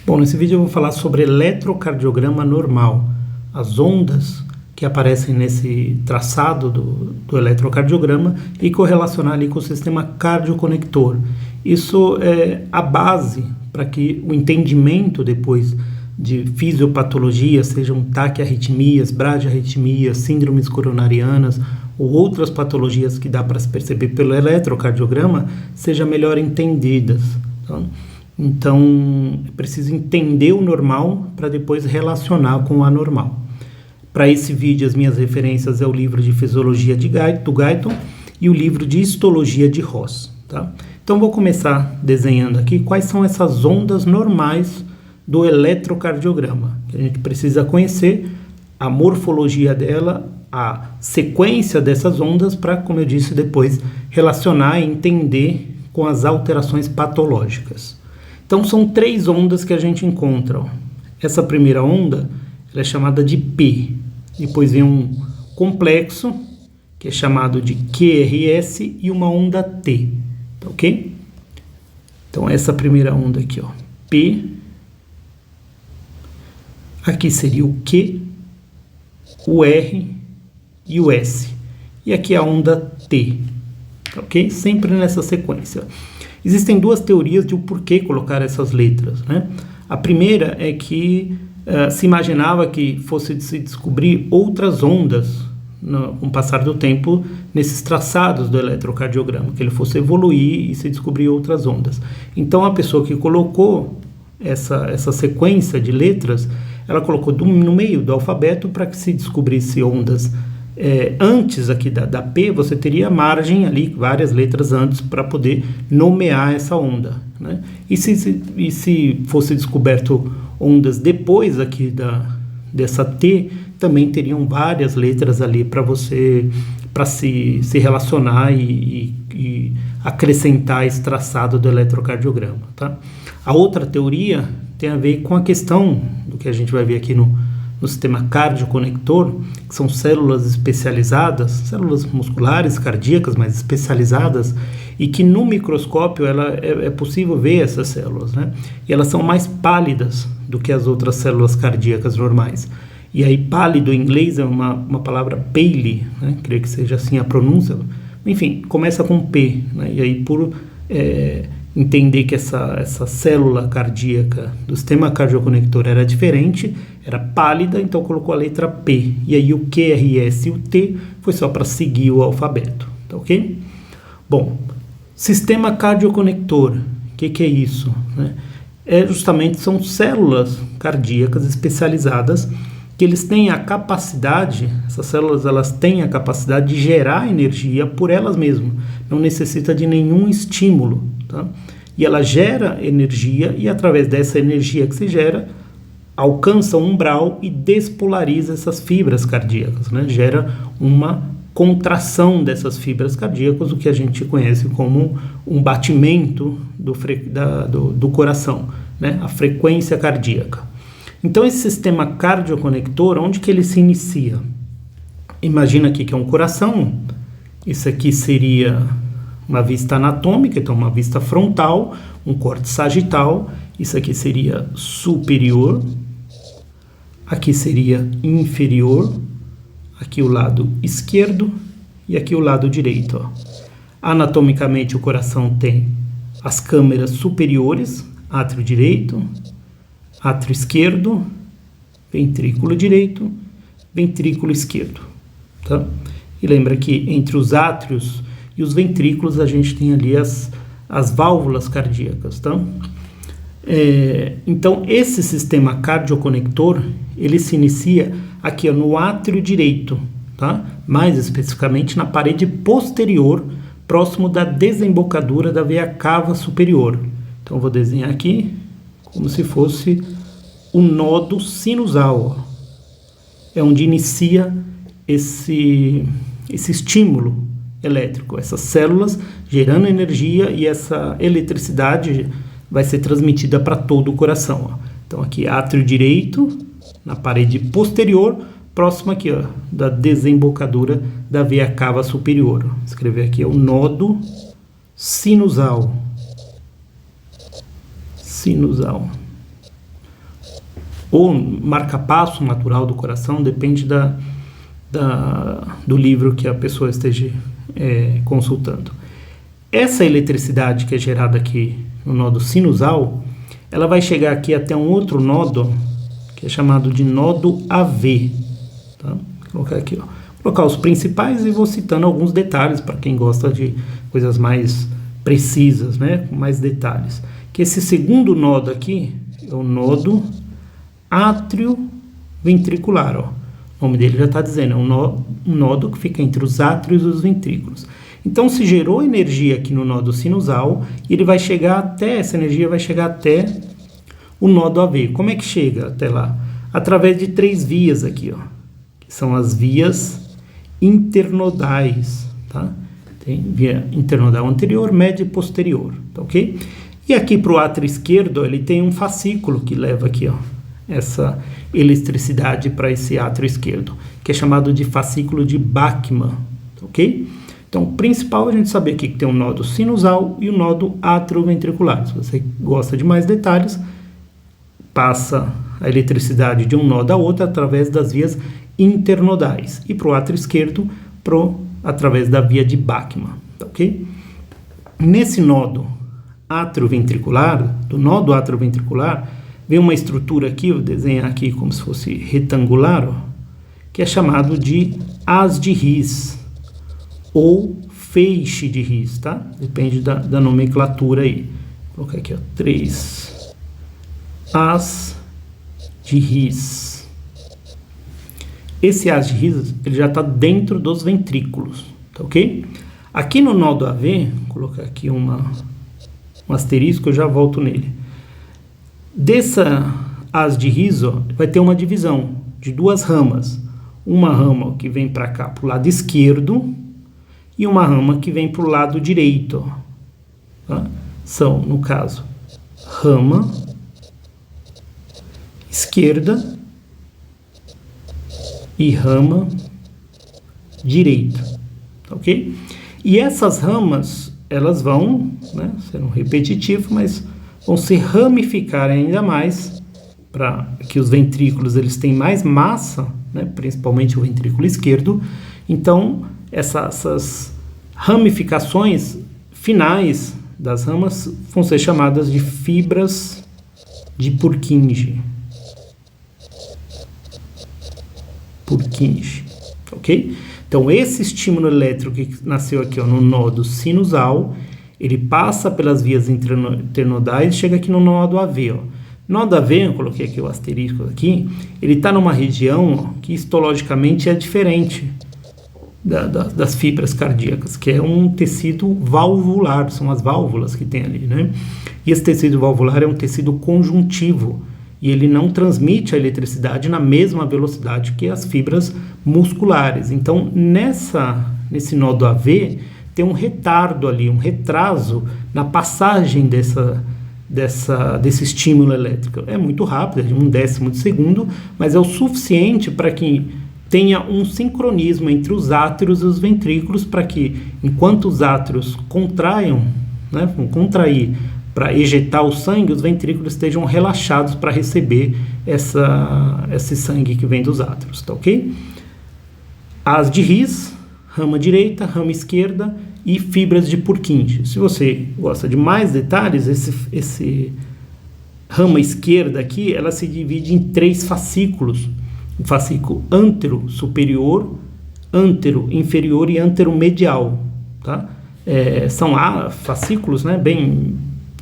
Bom, nesse vídeo eu vou falar sobre eletrocardiograma normal, as ondas que aparecem nesse traçado do eletrocardiograma e correlacionar ali com o sistema cardioconector. Isso é a base para que o entendimento depois de fisiopatologia, sejam taquiarritmias, bradiarritmias, síndromes coronarianas ou outras patologias que dá para se perceber pelo eletrocardiograma, seja melhor entendidas. Tá? Então, é preciso entender o normal para depois relacionar com o anormal. Para esse vídeo, as minhas referências é o livro de Fisiologia do Guyton e o livro de Histologia de Ross. Tá? Então, vou começar desenhando aqui quais são essas ondas normais do eletrocardiograma, que a gente precisa conhecer a morfologia dela, a sequência dessas ondas para, como eu disse, depois relacionar e entender com as alterações patológicas. Então, são três ondas que a gente encontra. Essa primeira onda ela é chamada de P. Depois vem um complexo, que é chamado de QRS, e uma onda T. Tá, ok? Então, essa primeira onda aqui, ó, P. Aqui seria o Q, o R e o S. E aqui a onda T. Tá, ok? Sempre nessa sequência. Existem duas teorias de o porquê colocar essas letras, né? A primeira é que se imaginava que fosse se descobrir outras ondas com o passar do tempo nesses traçados do eletrocardiograma, que ele fosse evoluir e se descobrir outras ondas. Então a pessoa que colocou essa sequência de letras, ela colocou no meio do alfabeto para que se descobrisse ondas. Antes aqui da P, você teria margem ali, várias letras antes, para poder nomear essa onda, né? E se fosse descoberto ondas depois aqui dessa T, também teriam várias letras ali para se relacionar e acrescentar esse traçado do eletrocardiograma, tá? A outra teoria tem a ver com a questão do que a gente vai ver aqui no sistema cardioconector, que são células especializadas, células musculares, cardíacas, mas especializadas, e que no microscópio é possível ver essas células, né? E elas são mais pálidas do que as outras células cardíacas normais. E aí pálido em inglês é uma palavra pale, né? Creio que seja assim a pronúncia. Enfim, começa com P, né? E aí por entender que essa célula cardíaca do sistema cardioconector era diferente, era pálida, então colocou a letra P. E aí o QRS e o T foi só para seguir o alfabeto, tá ok? Bom, sistema cardioconector, o que é isso, né? Justamente são células cardíacas especializadas que eles têm a capacidade, essas células elas têm a capacidade de gerar energia por elas mesmas, não necessita de nenhum estímulo, tá? E ela gera energia e através dessa energia que se gera, alcança um umbral e despolariza essas fibras cardíacas, né? Gera uma contração dessas fibras cardíacas, o que a gente conhece como um batimento do coração, né? A frequência cardíaca. Então, esse sistema cardioconector, onde que ele se inicia? Imagina aqui que é um coração, isso aqui seria uma vista anatômica, então uma vista frontal, um corte sagital, isso aqui seria superior, aqui seria inferior, aqui o lado esquerdo e aqui o lado direito, ó. Anatomicamente o coração tem as câmeras superiores, átrio direito, átrio esquerdo, ventrículo direito, ventrículo esquerdo, tá? E lembra que entre os átrios e os ventrículos a gente tem ali as válvulas cardíacas, tá? Então esse sistema cardioconector ele se inicia aqui, ó, no átrio direito, tá? Mais especificamente na parede posterior, próximo da desembocadura da veia cava superior. Então eu vou desenhar aqui como se fosse o nodo sinusal, ó. É onde inicia esse estímulo elétrico, essas células gerando energia e essa eletricidade vai ser transmitida para todo o coração, ó. Então aqui átrio direito, na parede posterior, próximo aqui, ó, da desembocadura da veia cava superior. Vou escrever aqui, o nodo sinusal. ou marca-passo natural do coração, depende do livro que a pessoa esteja consultando. Essa eletricidade que é gerada aqui no nodo sinusal, ela vai chegar aqui até um outro nodo, que é chamado de nodo AV. Tá? Vou colocar aqui, ó. Vou colocar os principais e vou citando alguns detalhes para quem gosta de coisas mais precisas, né? Com mais detalhes. Que esse segundo nodo aqui é o nodo atrioventricular, ó. O nome dele já está dizendo, é um nodo que fica entre os átrios e os ventrículos. Então, se gerou energia aqui no nodo sinusal, ele vai chegar até, essa energia vai chegar até o nodo AV. Como é que chega até lá? Através de 3 vias aqui, ó, que são as vias internodais, tá? Tem via internodal anterior, média e posterior, tá ok? E aqui para o átrio esquerdo, ele tem um fascículo que leva aqui, ó, essa eletricidade para esse átrio esquerdo, que é chamado de fascículo de Bachmann, tá ok? Então, o principal é a gente saber aqui que tem um nodo sinusal e um nodo atrioventricular. Se você gosta de mais detalhes, passa a eletricidade de um nodo a outro através das vias internodais. E para o átrio esquerdo, através da via de Bachmann, tá ok? Nesse nodo atrioventricular, do nodo atrioventricular, vem uma estrutura aqui, vou desenhar aqui como se fosse retangular, ó, que é chamado de haz de His, ou feixe de His, tá? Depende da nomenclatura aí. Vou colocar aqui, ó, 3 haz de His. Esse haz de His, ele já está dentro dos ventrículos, tá ok? Aqui no nodo AV, vou colocar aqui um asterisco, eu já volto nele. Dessa haz de His, ó, vai ter uma divisão de 2 ramas. Uma rama que vem para cá, para o lado esquerdo, e uma rama que vem para o lado direito. Ó, tá? São, no caso, rama esquerda e rama direita, tá ok? E essas ramas, elas vão, né, sendo repetitivo, mas vão se ramificar ainda mais para que os ventrículos eles têm mais massa, né, principalmente o ventrículo esquerdo. Então, essas ramificações finais das ramas vão ser chamadas de fibras de Purkinje. Ok? Então, esse estímulo elétrico que nasceu aqui, ó, no nodo sinusal, ele passa pelas vias internodais e chega aqui no nodo AV. Ó. Nodo AV, eu coloquei aqui o asterisco aqui, ele está numa região, ó, que histologicamente é diferente das fibras cardíacas, que é um tecido valvular, são as válvulas que tem ali, né? E esse tecido valvular é um tecido conjuntivo, e ele não transmite a eletricidade na mesma velocidade que as fibras musculares. Então, nesse nodo AV, tem um retardo ali, um retraso na passagem desse estímulo elétrico. É muito rápido, é de 1/10 de segundo, mas é o suficiente para que tenha um sincronismo entre os átrios e os ventrículos, para que, enquanto os átrios contraiam, né, vão contrair para ejetar o sangue, os ventrículos estejam relaxados para receber esse sangue que vem dos átrios, tá ok? Haz de His, rama direita, rama esquerda e fibras de Purkinje. Se você gosta de mais detalhes, esse rama esquerda aqui, ela se divide em 3 fascículos. O fascículo antero-superior, antero-inferior e antero-medial, tá? São fascículos, né,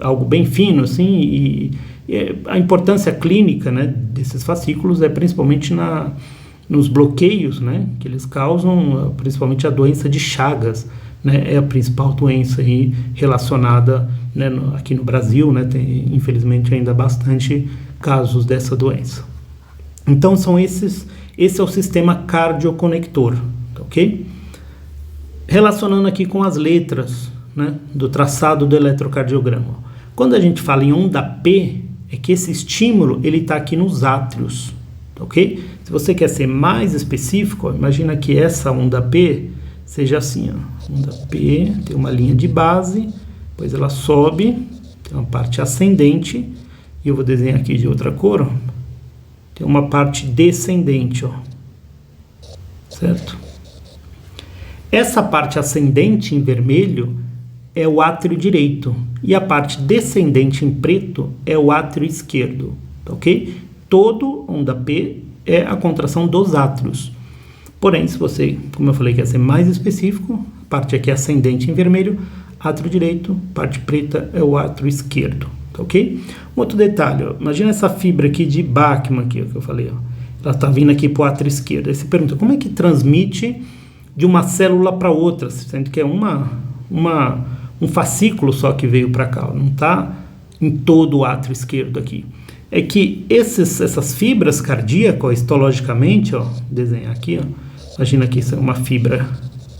algo bem fino, assim, e a importância clínica, né, desses fascículos é principalmente nos bloqueios, né, que eles causam, principalmente a doença de Chagas, né, é a principal doença aí relacionada, né, aqui no Brasil, né, tem infelizmente ainda bastante casos dessa doença. Então esse é o sistema cardioconector, ok? Relacionando aqui com as letras, né, do traçado do eletrocardiograma. Quando a gente fala em onda P, é que esse estímulo ele está aqui nos átrios, ok? Se você quer ser mais específico, ó, imagina que essa onda P seja assim, ó, onda P tem uma linha de base, depois ela sobe, tem uma parte ascendente, e eu vou desenhar aqui de outra cor, ó, tem uma parte descendente, ó, certo? Essa parte ascendente em vermelho é o átrio direito e a parte descendente em preto é o átrio esquerdo, tá ok? Todo onda P é a contração dos átrios. Porém, se você, como eu falei, quer ser mais específico, a parte aqui ascendente em vermelho, átrio direito, parte preta é o átrio esquerdo, tá ok? Um outro detalhe, ó, imagina essa fibra aqui de Bachmann aqui, ó, que eu falei, ó, ela está vindo aqui para o átrio esquerdo. Aí você pergunta, como é que transmite de uma célula para outra, sendo que é um fascículo só que veio para cá, ó, não está em todo o átrio esquerdo aqui. É que essas fibras cardíacas, ó, histologicamente, ó, desenhar aqui, ó, imagina que isso é uma fibra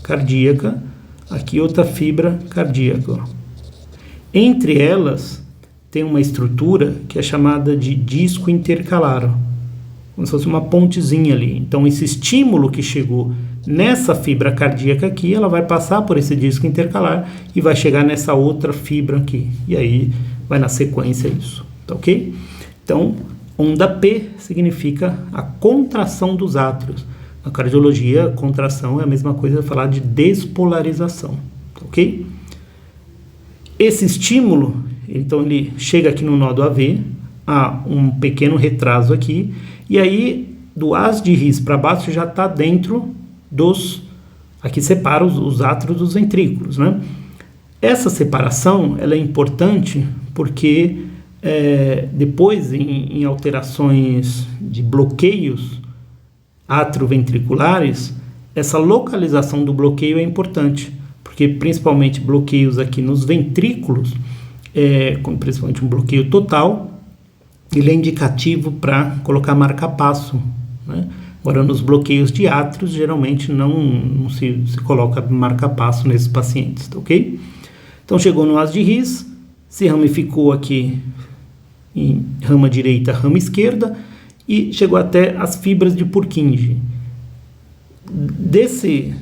cardíaca, aqui outra fibra cardíaca, ó. Entre elas tem uma estrutura que é chamada de disco intercalar, ó, como se fosse uma pontezinha ali. Então esse estímulo que chegou nessa fibra cardíaca aqui, ela vai passar por esse disco intercalar e vai chegar nessa outra fibra aqui, e aí vai na sequência isso, tá ok? Então, onda P significa a contração dos átrios. Na cardiologia, contração é a mesma coisa de falar de despolarização, ok? Esse estímulo, então ele chega aqui no nó do AV, há um pequeno retraso aqui, e aí do haz de His para baixo já está dentro dos... Aqui separa os átrios dos ventrículos, né? Essa separação ela é importante porque depois em alterações de bloqueios atrioventriculares, essa localização do bloqueio é importante, porque principalmente bloqueios aqui nos ventrículos, principalmente um bloqueio total, ele é indicativo para colocar marca-passo, né? Agora, nos bloqueios de átrios, geralmente não se coloca marca-passo nesses pacientes, tá ok? Então, chegou no haz de His, se ramificou aqui em rama direita, rama esquerda, e chegou até as fibras de Purkinje. Desse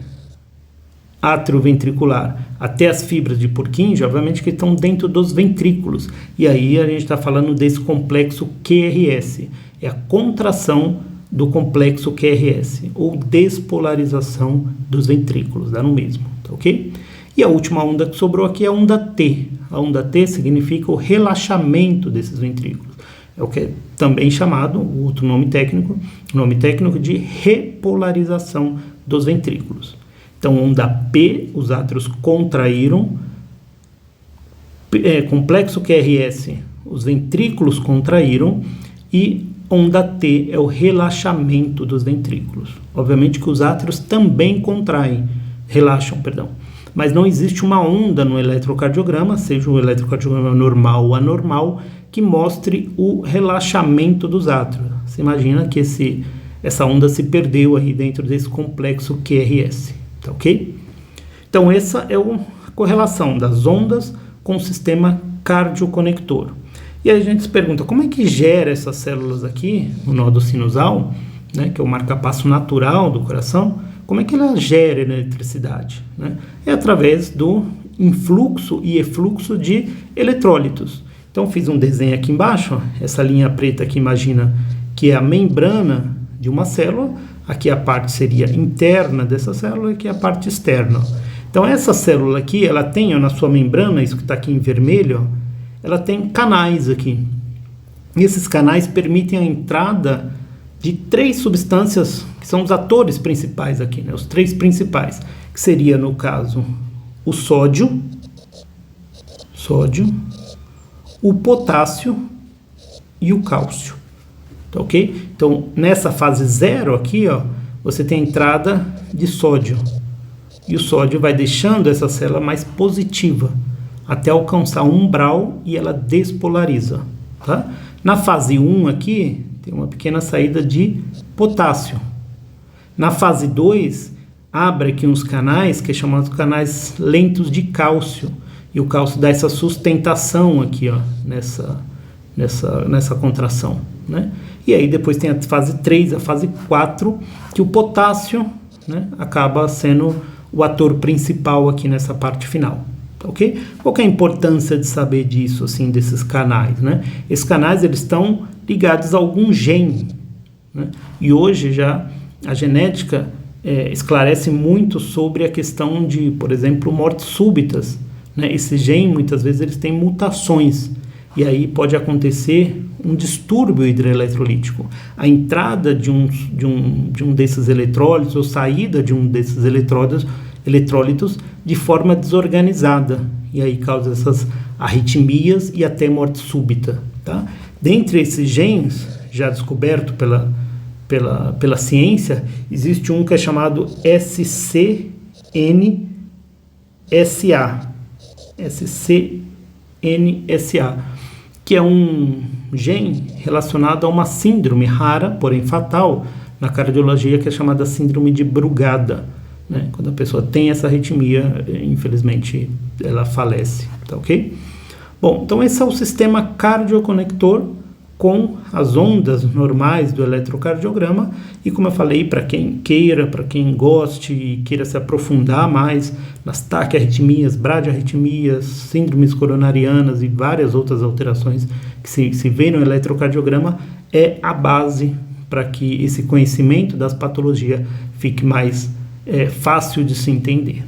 átrio ventricular até as fibras de Purkinje, obviamente que estão dentro dos ventrículos, e aí a gente está falando desse complexo QRS, é a contração do complexo QRS, ou despolarização dos ventrículos, dá no mesmo, tá ok? E a última onda que sobrou aqui é a onda T. A onda T significa o relaxamento desses ventrículos. É o que é também chamado, o outro nome técnico de repolarização dos ventrículos. Então, onda P, os átrios contraíram, complexo QRS, os ventrículos contraíram, e onda T é o relaxamento dos ventrículos. Obviamente que os átrios também relaxam, mas não existe uma onda no eletrocardiograma, seja o eletrocardiograma normal ou anormal, que mostre o relaxamento dos átrios. Você imagina que essa onda se perdeu aí dentro desse complexo QRS, tá ok? Então essa é a correlação das ondas com o sistema cardioconector. E aí a gente se pergunta, como é que gera essas células aqui, no nódo sinusal, né, que é o marca-passo natural do coração, como é que ela gera eletricidade, né? É através do influxo e efluxo de eletrólitos. Então fiz um desenho aqui embaixo, ó, essa linha preta aqui imagina que é a membrana de uma célula, aqui a parte seria interna dessa célula e aqui a parte externa. Então essa célula aqui, ela tem, ó, na sua membrana, isso que está aqui em vermelho, ó, ela tem canais aqui. E esses canais permitem a entrada de 3 substâncias que são os atores principais aqui, né? Os 3 principais, que seria, no caso, o sódio, o potássio e o cálcio, tá ok? Então, nessa fase 0 aqui, ó, você tem a entrada de sódio, e o sódio vai deixando essa célula mais positiva, até alcançar um umbral e ela despolariza, tá? Na fase 1 aqui, tem uma pequena saída de potássio. Na fase 2, abre aqui uns canais, que é chamados canais lentos de cálcio. E o cálcio dá essa sustentação aqui, ó, nessa contração, né? E aí depois tem a fase 3, a fase 4, que o potássio, né, acaba sendo o ator principal aqui nessa parte final. Ok? Qual que é a importância de saber disso, assim, desses canais, né? Esses canais, eles estão ligados a algum gene, né? E hoje já a genética esclarece muito sobre a questão de, por exemplo, mortes súbitas, né? Esse gene, muitas vezes, eles têm mutações, e aí pode acontecer um distúrbio hidroeletrolítico. A entrada de um desses eletrólitos ou saída de um desses eletrólitos de forma desorganizada, e aí causa essas arritmias e até morte súbita, tá? Dentre esses genes, já descoberto pela ciência, existe um que é chamado SCNSA, que é um gene relacionado a uma síndrome rara, porém fatal, na cardiologia, que é chamada síndrome de Brugada, né? Quando a pessoa tem essa arritmia, infelizmente, ela falece, tá ok? Bom, então esse é o sistema cardioconector com as ondas normais do eletrocardiograma, e como eu falei, para quem queira, para quem goste e queira se aprofundar mais nas taquiarritmias, bradiarritmias, síndromes coronarianas e várias outras alterações que se vê no eletrocardiograma, é a base para que esse conhecimento das patologias fique mais fácil de se entender.